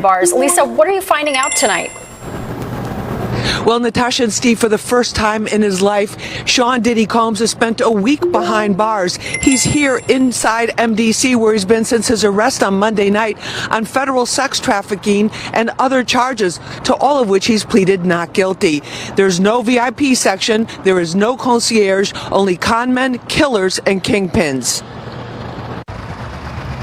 Bars. Lisa, what are you finding out tonight? Well, Natasha and Steve, for the first time in his life, Sean Diddy Combs has spent a week behind bars. He's here inside MDC, where he's been since his arrest on Monday night on federal sex trafficking and other charges, to all of which he's pleaded not guilty. There's no VIP section, there is no concierge, only conmen, killers, and kingpins.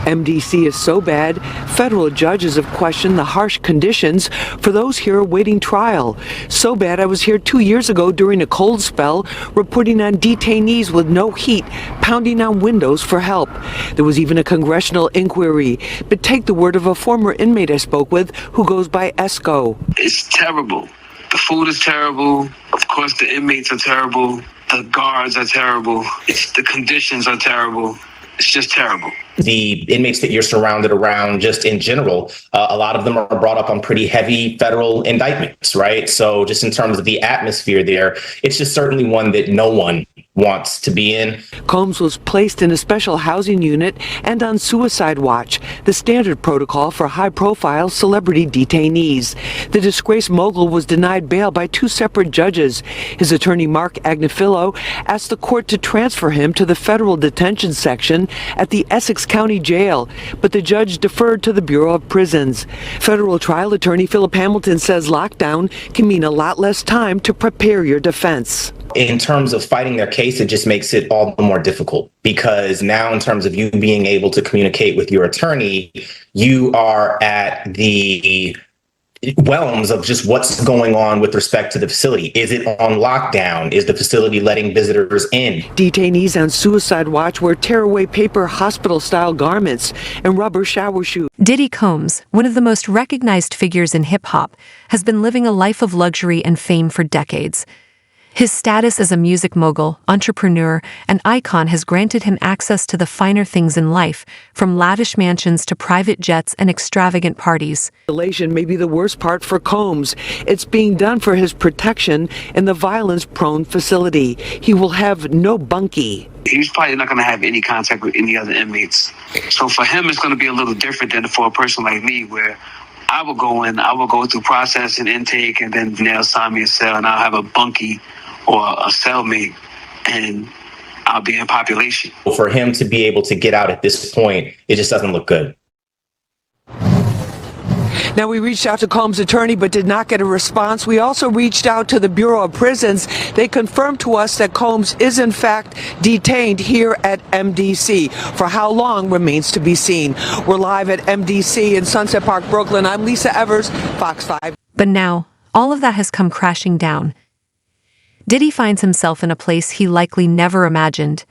MDC is so bad, federal judges have questioned the harsh conditions for those here awaiting trial. So bad, I was here 2 years ago during a cold spell, reporting on detainees with no heat, pounding on windows for help. There was even a congressional inquiry. But take the word of a former inmate I spoke with who goes by Esco. It's terrible. The food is terrible. Of course, the inmates are terrible. The guards are terrible. The conditions are terrible. It's just terrible. The inmates that you're surrounded around, just in general, a lot of them are brought up on pretty heavy federal indictments, right? So just in terms of the atmosphere there, it's just certainly one that no one wants to be in. Combs was placed in a special housing unit and on suicide watch, the standard protocol for high-profile celebrity detainees. The disgraced mogul was denied bail by 2 separate judges. His attorney, Mark Agnifilo, asked the court to transfer him to the federal detention section at the Essex County Jail, but the judge deferred to the Bureau of Prisons. Federal trial attorney Philip Hamilton says lockdown can mean a lot less time to prepare your defense. In terms of fighting their case, it just makes it all the more difficult, because now in terms of you being able to communicate with your attorney, you are at the realms of just what's going on with respect to the facility. Is it on lockdown? Is the facility letting visitors in? Detainees on suicide watch wear tearaway paper hospital-style garments and rubber shower shoes. Diddy Combs, one of the most recognized figures in hip-hop, has been living a life of luxury and fame for decades. His status as a music mogul, entrepreneur, and icon has granted him access to the finer things in life, from lavish mansions to private jets and extravagant parties. Isolation may be the worst part for Combs. It's being done for his protection in the violence-prone facility. He will have no bunkie. He's probably not going to have any contact with any other inmates. So for him, it's going to be a little different than for a person like me, where I will go in, I will go through process and intake, and then they'll assign me a cell, and I'll have a bunkie or a cellmate, and I'll be in population. For him to be able to get out at this point, it just doesn't look good. Now, we reached out to Combs' attorney but did not get a response. We also reached out to the Bureau of Prisons. They confirmed to us that Combs is in fact detained here at MDC. For how long remains to be seen. We're live at MDC in Sunset Park, Brooklyn. I'm Lisa Evers, Fox 5. But now, all of that has come crashing down. Diddy finds himself in a place he likely never imagined,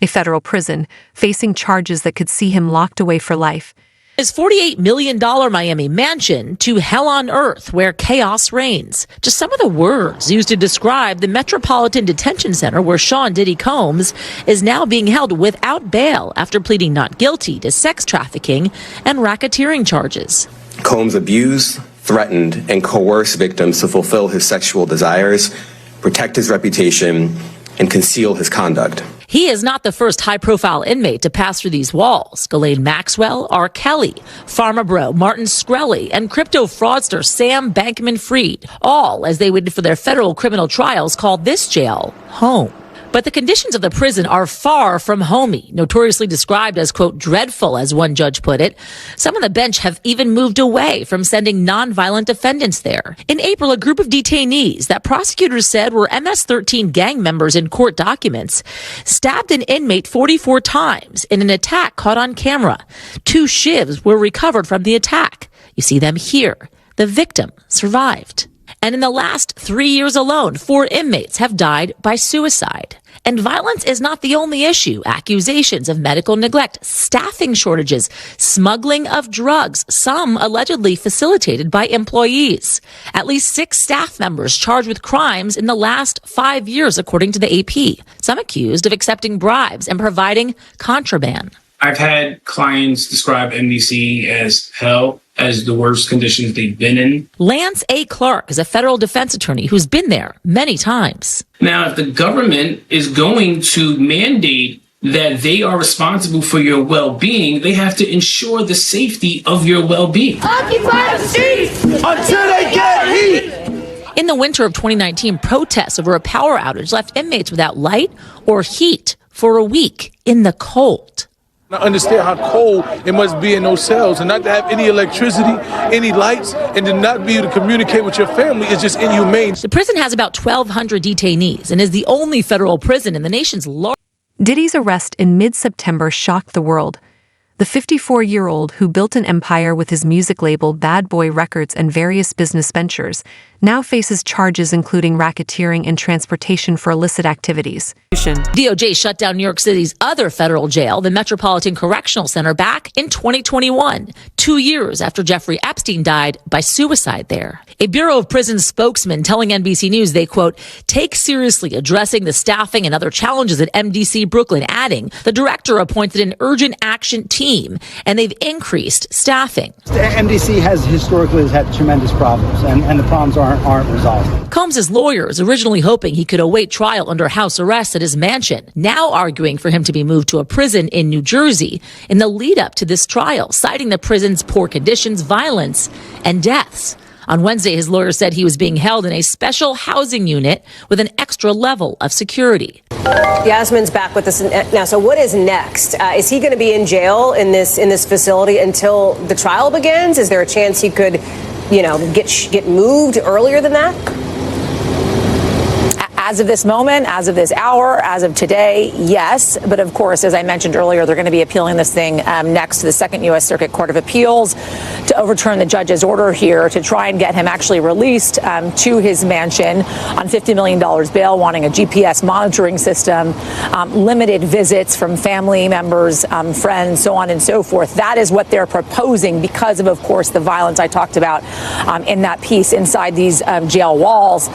a federal prison, facing charges that could see him locked away for life. His $48 million Miami mansion to hell on earth where chaos reigns. Just some of the words used to describe the Metropolitan Detention Center where Sean Diddy Combs is now being held without bail after pleading not guilty to sex trafficking and racketeering charges. Combs abused, threatened, and coerced victims to fulfill his sexual desires, protect his reputation, and conceal his conduct. He is not the first high-profile inmate to pass through these walls. Ghislaine Maxwell, R. Kelly, Pharma Bro, Martin Shkreli, and crypto fraudster Sam Bankman-Fried, all as they waited for their federal criminal trials, called this jail home. But the conditions of the prison are far from homey, notoriously described as, quote, dreadful, as one judge put it. Some on the bench have even moved away from sending nonviolent defendants there. In April, a group of detainees that prosecutors said were MS-13 gang members in court documents stabbed an inmate 44 times in an attack caught on camera. 2 shivs were recovered from the attack. You see them here. The victim survived. And in the last 3 years alone, 4 inmates have died by suicide. And violence is not the only issue. Accusations of medical neglect, staffing shortages, smuggling of drugs, some allegedly facilitated by employees. At least 6 staff members charged with crimes in the last 5 years, according to the AP. Some accused of accepting bribes and providing contraband. I've had clients describe MDC as hell, as the worst conditions they've been in. Lance A. Clark is a federal defense attorney who's been there many times. Now, if the government is going to mandate that they are responsible for your well-being, they have to ensure the safety of your well-being. Occupy the streets until they get heat. In the winter of 2019, protests over a power outage left inmates without light or heat for a week in the cold. I understand how cold it must be in those cells, and not to have any electricity, any lights, and to not be able to communicate with your family is just inhumane. The prison has about 1,200 detainees and is the only federal prison in the nation's largest. Diddy's arrest in mid-September shocked the world. The 54-year-old who built an empire with his music label Bad Boy Records and various business ventures now faces charges including racketeering and transportation for illicit activities. DOJ shut down New York City's other federal jail, the Metropolitan Correctional Center, back in 2021, 2 years after Jeffrey Epstein died by suicide there. A Bureau of Prisons spokesman telling NBC News they, quote, take seriously addressing the staffing and other challenges at MDC Brooklyn, adding the director appointed an urgent action team and they've increased staffing. MDC has historically had tremendous problems, and the problems aren't resolved. Combs' lawyers originally hoping he could await trial under house arrest at his mansion, now arguing for him to be moved to a prison in New Jersey in the lead up to this trial, citing the prison's poor conditions, violence, and deaths. On Wednesday, his lawyer said he was being held in a special housing unit with an extra level of security. Yasmin's back with us now. So what is next? Is he going to be in jail in this facility until the trial begins? Is there a chance he could, get moved earlier than that? As of this moment, as of this hour, as of today, yes. But of course, as I mentioned earlier, they're going to be appealing this thing next to the Second U.S. Circuit Court of Appeals to overturn the judge's order here to try and get him actually released to his mansion on $50 million bail, wanting a GPS monitoring system, limited visits from family members, friends, so on and so forth. That is what they're proposing because of course, the violence I talked about in that piece inside these jail walls.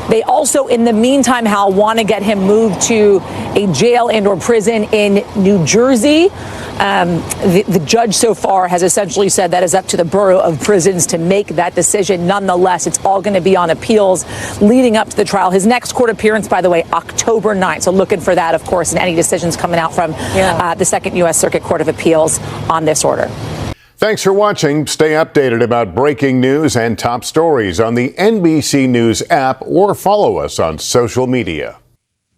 They also, in the meantime, Hal, want to get him moved to a jail and or prison in New Jersey. The judge so far has essentially said that is up to the Bureau of Prisons to make that decision. Nonetheless, it's all going to be on appeals leading up to the trial. His next court appearance, by the way, October 9th. So looking for that, of course, and any decisions coming out from the Second U.S. Circuit Court of Appeals on this order. Thanks for watching. Stay updated about breaking news and top stories on the NBC News app or follow us on social media.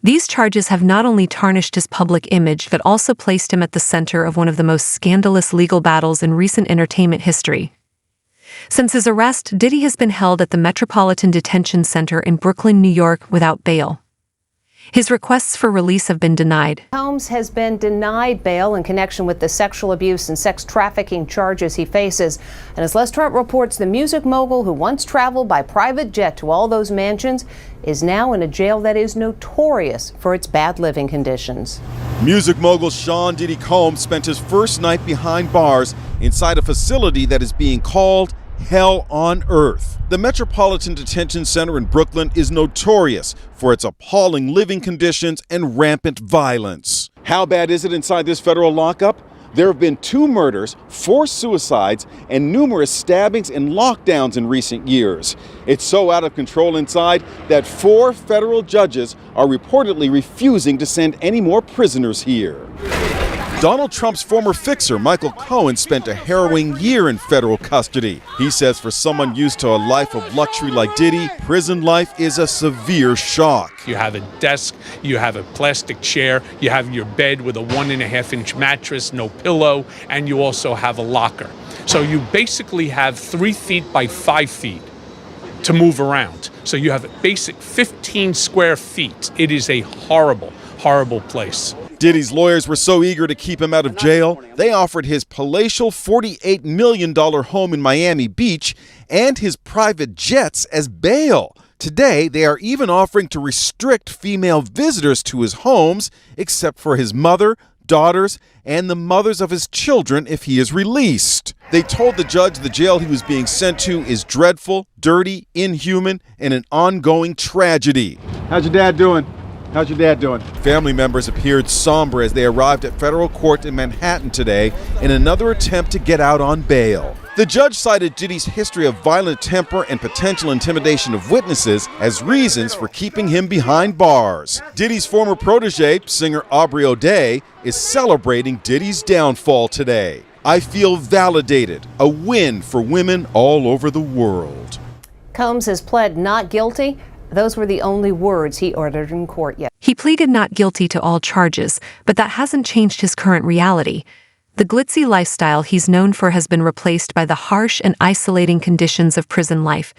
These charges have not only tarnished his public image, but also placed him at the center of one of the most scandalous legal battles in recent entertainment history. Since his arrest, Diddy has been held at the Metropolitan Detention Center in Brooklyn, New York, without bail. His requests for release have been denied. Combs has been denied bail in connection with the sexual abuse and sex trafficking charges he faces. And as Les Trent reports, the music mogul who once traveled by private jet to all those mansions is now in a jail that is notorious for its bad living conditions. Music mogul Sean Diddy Combs spent his first night behind bars inside a facility that is being called Hell on Earth. The Metropolitan Detention Center in Brooklyn is notorious for its appalling living conditions and rampant violence. How bad is it inside this federal lockup? There have been 2 murders, 4 suicides, and numerous stabbings and lockdowns in recent years. It's so out of control inside that 4 federal judges are reportedly refusing to send any more prisoners here. Donald Trump's former fixer, Michael Cohen, spent a harrowing year in federal custody. He says for someone used to a life of luxury like Diddy, prison life is a severe shock. You have a desk, you have a plastic chair, you have your bed with a 1.5-inch mattress, no pillow, and you also have a locker. So you basically have 3 feet by 5 feet to move around. So you have a basic 15 square feet. It is a horrible, horrible place. Diddy's lawyers were so eager to keep him out of jail, they offered his palatial $48 million home in Miami Beach and his private jets as bail. Today, they are even offering to restrict female visitors to his homes, except for his mother, daughters, and the mothers of his children if he is released. They told the judge the jail he was being sent to is dreadful, dirty, inhuman, and an ongoing tragedy. How's your dad doing? How's your dad doing? Family members appeared somber as they arrived at federal court in Manhattan today in another attempt to get out on bail. The judge cited Diddy's history of violent temper and potential intimidation of witnesses as reasons for keeping him behind bars. Diddy's former protege, singer Aubrey O'Day, is celebrating Diddy's downfall today. I feel validated, a win for women all over the world. Combs has pled not guilty. Those were the only words he uttered in court yet. He pleaded not guilty to all charges, but that hasn't changed his current reality. The glitzy lifestyle he's known for has been replaced by the harsh and isolating conditions of prison life,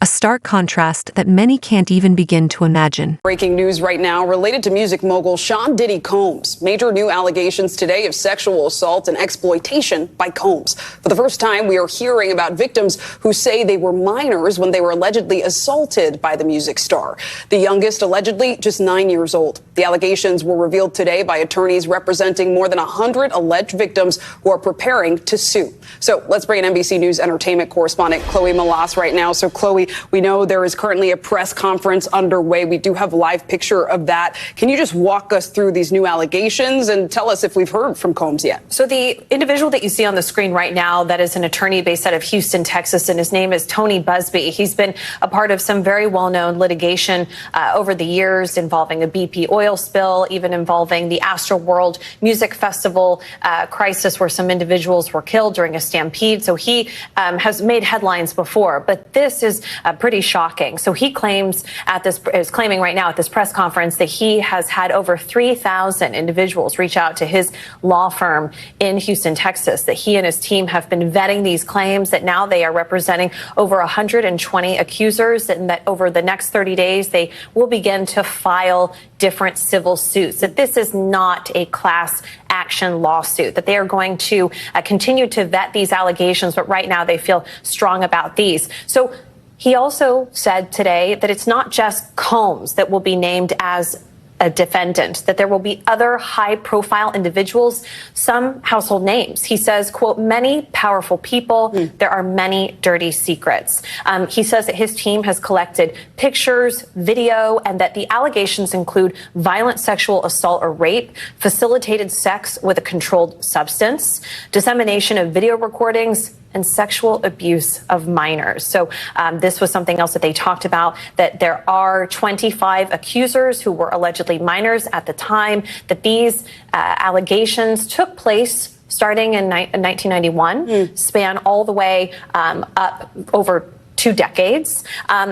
a stark contrast that many can't even begin to imagine. Breaking news right now related to music mogul Sean Diddy Combs. Major new allegations today of sexual assault and exploitation by Combs. For the first time, we are hearing about victims who say they were minors when they were allegedly assaulted by the music star. The youngest allegedly just 9 years old. The allegations were revealed today by attorneys representing more than 100 alleged victims who are preparing to sue. So let's bring in NBC News entertainment correspondent Chloe Malas right now. So Chloe, we know there is currently a press conference underway. We do have a live picture of that. Can you just walk us through these new allegations and tell us if we've heard from Combs yet? So the individual that you see on the screen right now, that is an attorney based out of Houston, Texas, and his name is Tony Busby. He's been a part of some very well-known litigation over the years involving a BP oil spill, even involving the Astroworld Music Festival crisis where some individuals were killed during a stampede. So he has made headlines before, but this is pretty shocking. So he is claiming right now at this press conference that he has had over 3,000 individuals reach out to his law firm in Houston, Texas, that he and his team have been vetting these claims, that now they are representing over 120 accusers, and that over the next 30 days, they will begin to file different civil suits, that this is not a class action lawsuit, that they are going to continue to vet these allegations, but right now they feel strong about these. So he also said today that it's not just Combs that will be named as a defendant, that there will be other high-profile individuals, some household names. He says, quote, many powerful people, there are many dirty secrets. He says that his team has collected pictures, video, and that the allegations include violent sexual assault or rape, facilitated sex with a controlled substance, dissemination of video recordings, and sexual abuse of minors. So this was something else that they talked about, that there are 25 accusers who were allegedly minors at the time that these allegations took place starting in 1991, span all the way up over 2 decades.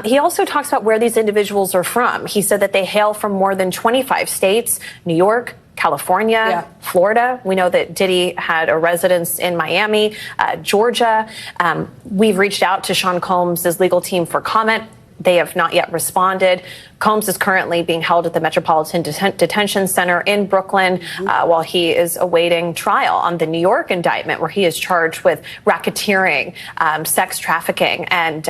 He also talks about where these individuals are from. He said that they hail from more than 25 states, New York, California, Florida. We know that Diddy had a residence in Miami, Georgia. We've reached out to Sean Combs' legal team for comment. They have not yet responded. Combs is currently being held at the Metropolitan Detention Center in Brooklyn while he is awaiting trial on the New York indictment, where he is charged with racketeering, sex trafficking, and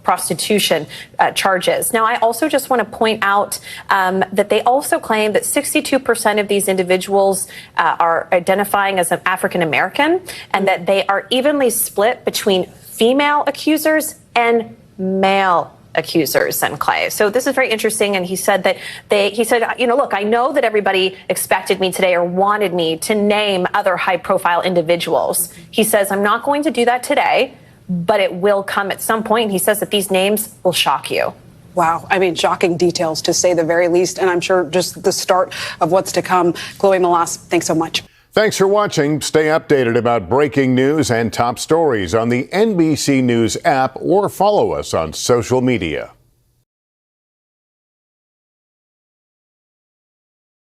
prostitution charges. Now, I also just want to point out that they also claim that 62% of these individuals are identifying as African American, and that they are evenly split between female accusers and male accusers, and Clay. So this is very interesting. And he said that look, I know that everybody expected me today or wanted me to name other high profile individuals. He says, I'm not going to do that today, but it will come at some point. And he says that these names will shock you. Wow. I mean, shocking details, to say the very least. And I'm sure just the start of what's to come. Chloe Malas, thanks so much. Thanks for watching. Stay updated about breaking news and top stories on the NBC News app or follow us on social media.